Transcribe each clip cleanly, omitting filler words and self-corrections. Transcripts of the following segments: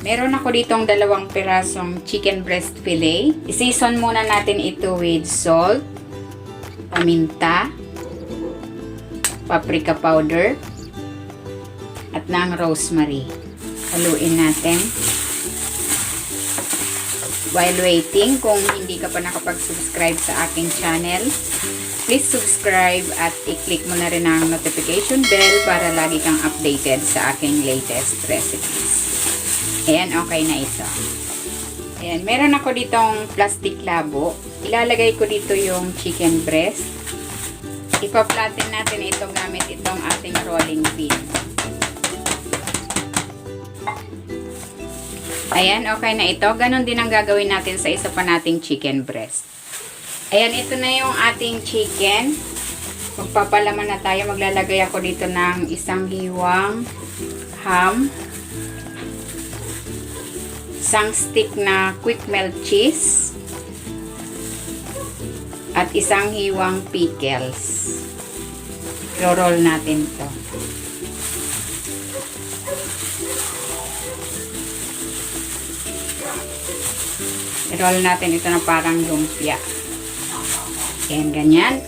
Meron ako ditong 2 pirasong chicken breast fillet. I-season muna natin ito with salt, paminta, paprika powder, at ng rosemary. Haluin natin. While waiting, kung hindi ka pa nakapag-subscribe sa aking channel, please subscribe at i-click mo na rin ang notification bell para lagi kang updated sa aking latest recipes. Ayan, okay na ito. Ayan, meron ako ditong plastic labo. Ilalagay ko dito yung chicken breast. Ipa-flatten natin ito gamit itong ating rolling pin. Ayan, okay na ito. Ganon din ang gagawin natin sa isa pa nating chicken breast. Ayan, ito na yung ating chicken. Magpapalaman na tayo. Maglalagay ako dito ng isang hiwang ham, isang stick na quick melt cheese, at isang hiwang pickles. I-roll natin to. I-roll natin ito na parang lumpia. Ayan, ganyan.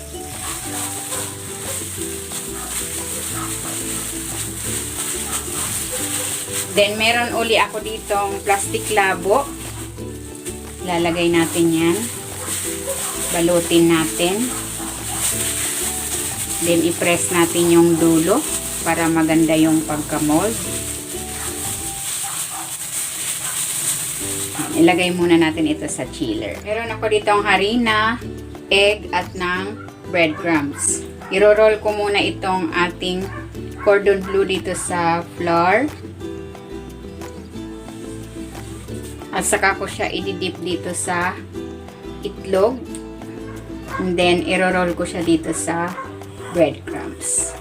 Then, meron uli ako ditong plastic labo. Lalagay natin yan. Balutin natin. Then, i-press natin yung dulo para maganda yung pagka-mold. Ilagay muna natin ito sa chiller. Meron ako ditong harina, egg, at ng breadcrumbs. I-roll ko muna itong ating cordon bleu dito sa flour. At saka ko siya i-dip dito sa itlog. And then, i-roll ko siya dito sa breadcrumbs.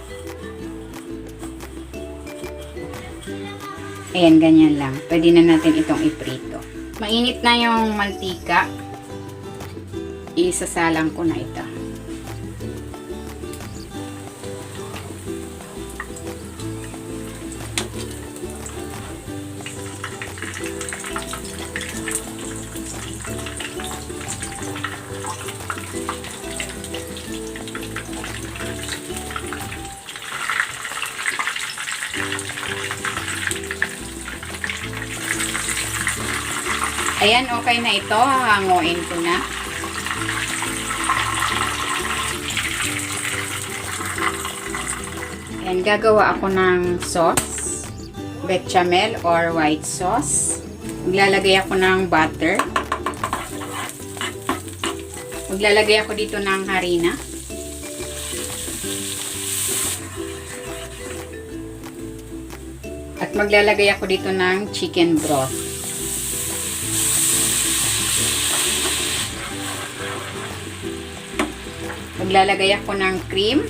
Ayan, ganyan lang. Pwede na natin itong iprito. Mainit na yung mantika. Isasalang ko na ito. Ayan, okay na ito. Hahanguin ko na. Ayan, gagawa ako ng sauce. Bechamel or white sauce. Maglalagay ako ng butter. Maglalagay ako dito ng harina. At maglalagay ako dito ng chicken broth. Maglalagay ako ng cream.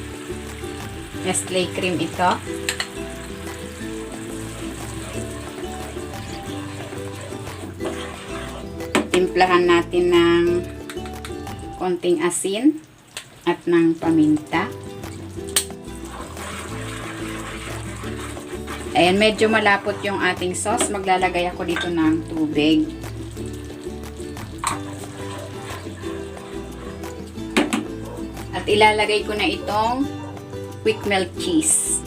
Nestle cream ito. Timplahan natin ng konting asin at ng paminta. Ayan, medyo malapot yung ating sauce. Maglalagay ako dito ng tubig. At ilalagay ko na itong quick melt cheese.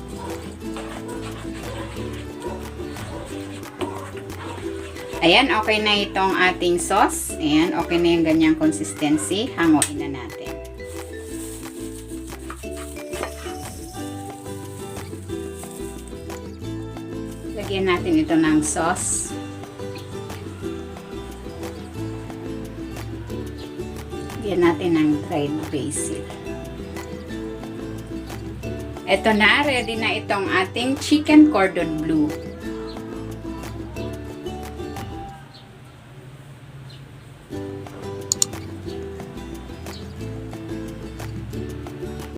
Ayan, okay na itong ating sauce. Ayan, okay na yung ganyang consistency. Hanguin na natin. Lagyan natin ito ng sauce. Lagyan natin ng dried basil. Ito na, ready na itong ating chicken cordon bleu.